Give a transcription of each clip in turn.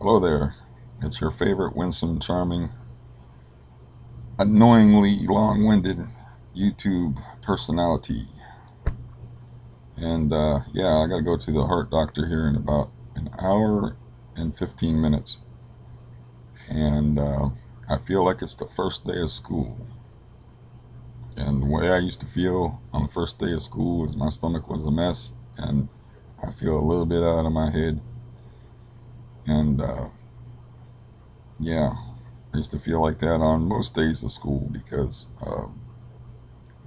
Hello there. It's your favorite winsome, charming, annoyingly long-winded YouTube personality. And yeah, I gotta go to the heart doctor here in about an hour and 15 minutes. And I feel like it's the first day of school. And the way I used to feel on the first day of school was my stomach was a mess. And I feel a little bit out of my head. And yeah, I used to feel like that on most days of school because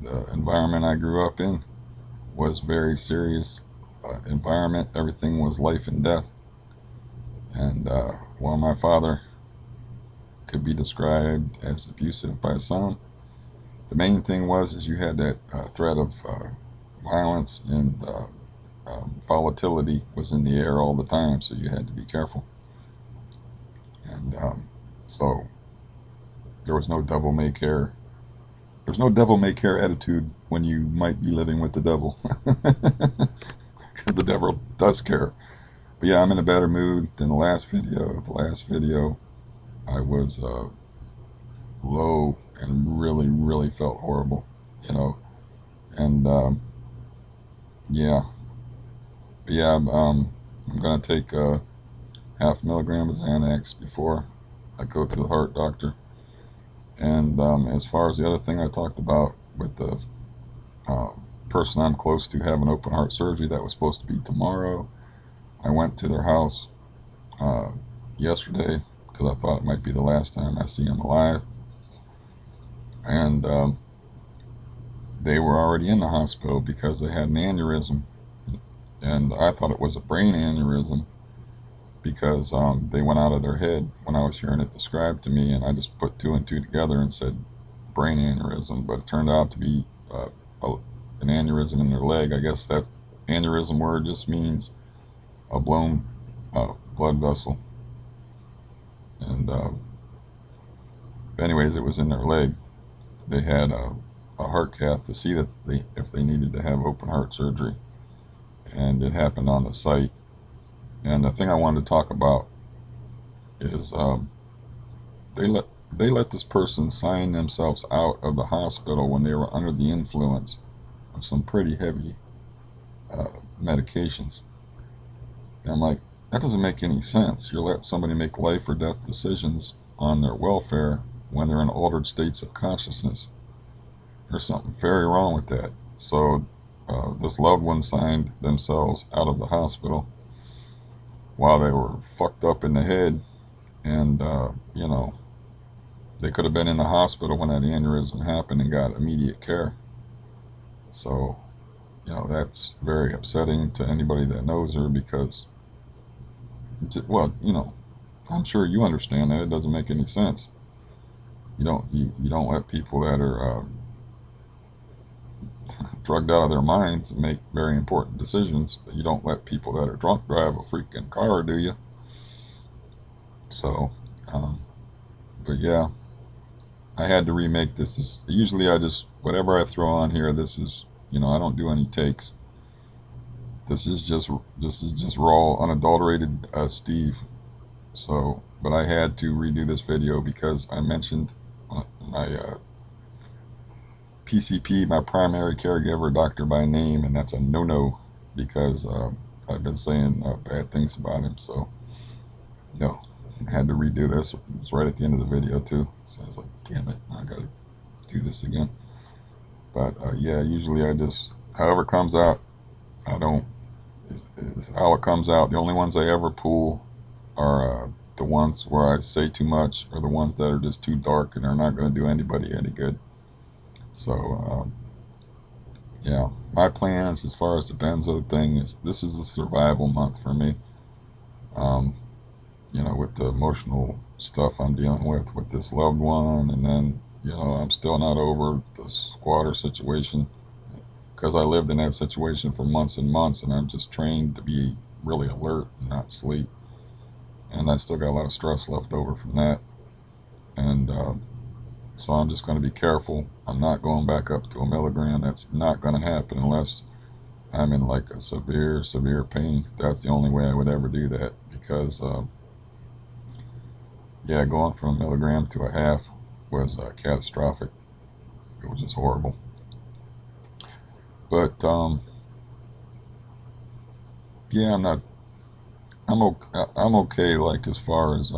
the environment I grew up in was very serious environment. Everything was life and death. And while my father could be described as abusive by some, the main thing was is you had that threat of violence and volatility was in the air all the time, so you had to be careful. And so there was no devil may care. There's no devil may care attitude when you might be living with the devil, because the devil does care. But yeah, I'm in a better mood than the last video. The last video, I was low and really, really felt horrible, you know. And yeah, but yeah, I'm gonna take half a milligram of Xanax before I go to the heart doctor. And as far as the other thing I talked about with the uh, person I'm close to having open heart surgery that was supposed to be tomorrow, I went to their house uh, yesterday because I thought it might be the last time I see him alive. And they were already in the hospital because they had an aneurysm. And I thought it was a brain aneurysm because they went out of their head when I was hearing it described to me. And I just put two and two together and said brain aneurysm. But it turned out to be an aneurysm in their leg. I guess that aneurysm word just means a blown blood vessel. And anyways, it was in their leg. They had a heart cath to see that if they needed to have open heart surgery, and it happened on the site. And the thing I wanted to talk about is they let they let this person sign themselves out of the hospital when they were under the influence of some pretty heavy uh, medications. And I'm like, that doesn't make any sense. You're letting somebody make life or death decisions on their welfare when they're in altered states of consciousness. There's something very wrong with that. So this loved one signed themselves out of the hospital while they were fucked up in the head, and you know, they could have been in the hospital when that aneurysm happened and got immediate care. So you know, that's very upsetting to anybody that knows her because, well, you know, I'm sure you understand that it doesn't make any sense. You don't let people that are drugged out of their minds make very important decisions. You don't let people that are drunk drive a freaking car, do you? So, um, but yeah, I had to remake this. Usually I just whatever I throw on here. This is, you know, I don't do any takes. This is just raw, unadulterated Steve. So, but I had to redo this video because I mentioned my PCP, my primary caregiver doctor by name, and that's a no-no because I've been saying bad things about him. So, you know, I had to redo this. It was right at the end of the video too. So I was like, damn it, I gotta do this again. But yeah, usually I just, however it comes out, I don't, is how it comes out. The only ones I ever pull are the ones where I say too much or the ones that are just too dark and are not going to do anybody any good. So, yeah, my plans as far as the benzo thing is this is a survival month for me. Um, you know, with the emotional stuff I'm dealing with this loved one, and then, you know, I'm still not over the squatter situation because I lived in that situation for months and months, and I'm just trained to be really alert and not sleep. And I still got a lot of stress left over from that. And so I'm just going to be careful. I'm not going back up to a milligram. That's not going to happen unless I'm in like a severe, severe pain. That's the only way I would ever do that because yeah, going from a milligram to a half was catastrophic. It was just horrible. But yeah, I'm okay. Like as far as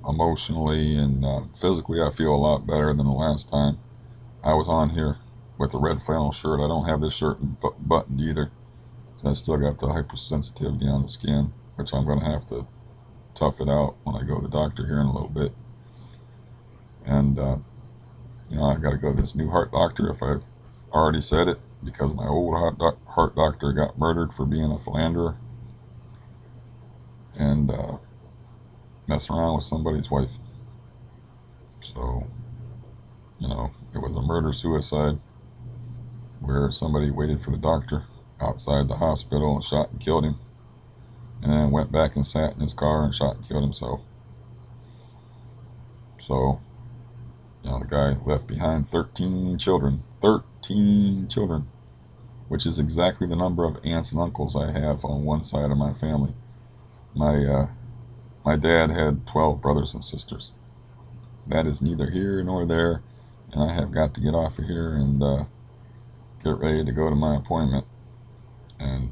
emotionally and physically, I feel a lot better than the last time I was on here with a red flannel shirt. I don't have this shirt buttoned either. I still got the hypersensitivity on the skin, which I'm going to have to tough it out when I go to the doctor here in a little bit. And I got to go to this new heart doctor if I've already said it, because my old heart doctor got murdered for being a philanderer and messing around with somebody's wife. So, it was a murder suicide where somebody waited for the doctor outside the hospital and shot and killed him, and then went back and sat in his car and shot and killed himself. So, the guy left behind 13 children. 13 children, which is exactly the number of aunts and uncles I have on one side of my family. My dad had 12 brothers and sisters. That is neither here nor there, and I have got to get off of here and get ready to go to my appointment. And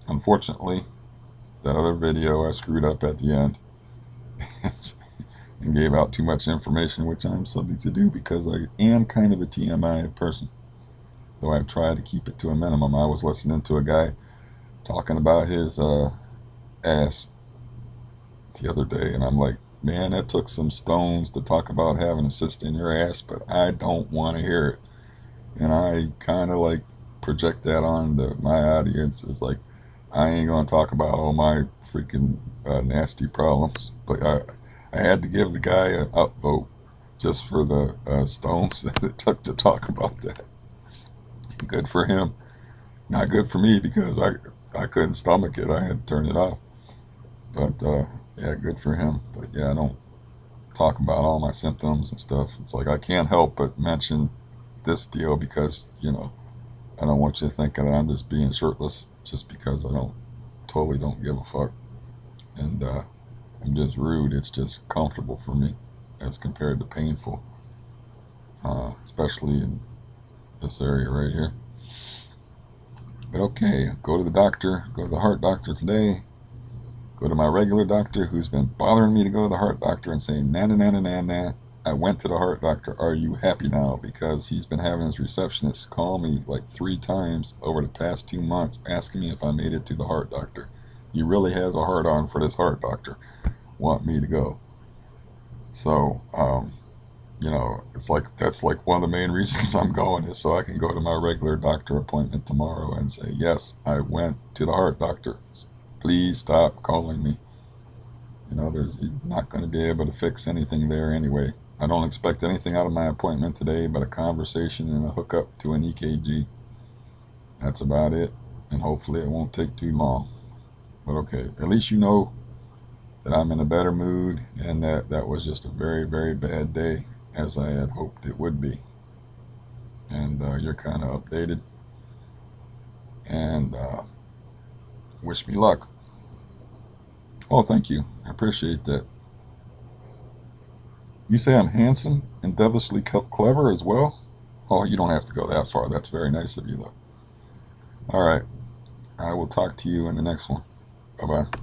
unfortunately, that other video I screwed up at the end and gave out too much information, which I'm subject to do because I am kind of a TMI person. Though I've tried to keep it to a minimum. I was listening to a guy talking about his ass the other day, and I'm like, man, that took some stones to talk about having a cyst in your ass, but I don't want to hear it. And I kind of like project that on my audience. It's like, I ain't gonna talk about all my freaking nasty problems, but I had to give the guy an upvote just for the stones that it took to talk about that. Good for him. Not good for me because I couldn't stomach it. I had to turn it off. But yeah, good for him. But yeah, I don't talk about all my symptoms and stuff. It's like I can't help but mention this deal because I don't want you thinking that I'm just being shirtless just because I totally don't give a fuck. And I'm just rude. It's just comfortable for me as compared to painful, especially in this area right here. But okay, go to the doctor, go to the heart doctor today, go to my regular doctor who's been bothering me to go to the heart doctor and saying, nah, nah, nah, nah, nah, nah. I went to the heart doctor. Are you happy now? Because he's been having his receptionist call me like 3 times over the past 2 months asking me if I made it to the heart doctor. He really has a heart on for this heart doctor. Want me to go. So, it's like that's like one of the main reasons I'm going is so I can go to my regular doctor appointment tomorrow and say, yes, I went to the heart doctor. Please stop calling me. He's not going to be able to fix anything there anyway. I don't expect anything out of my appointment today but a conversation and a hookup to an EKG. That's about it, and hopefully it won't take too long. But okay, at least you know that I'm in a better mood and that was just a very, very bad day, as I had hoped it would be. And you're kind of updated, and wish me luck. Oh, thank you. I appreciate that. You say I'm handsome and devilishly clever as well? Oh, you don't have to go that far. That's very nice of you, though. All right. I will talk to you in the next one. Bye bye.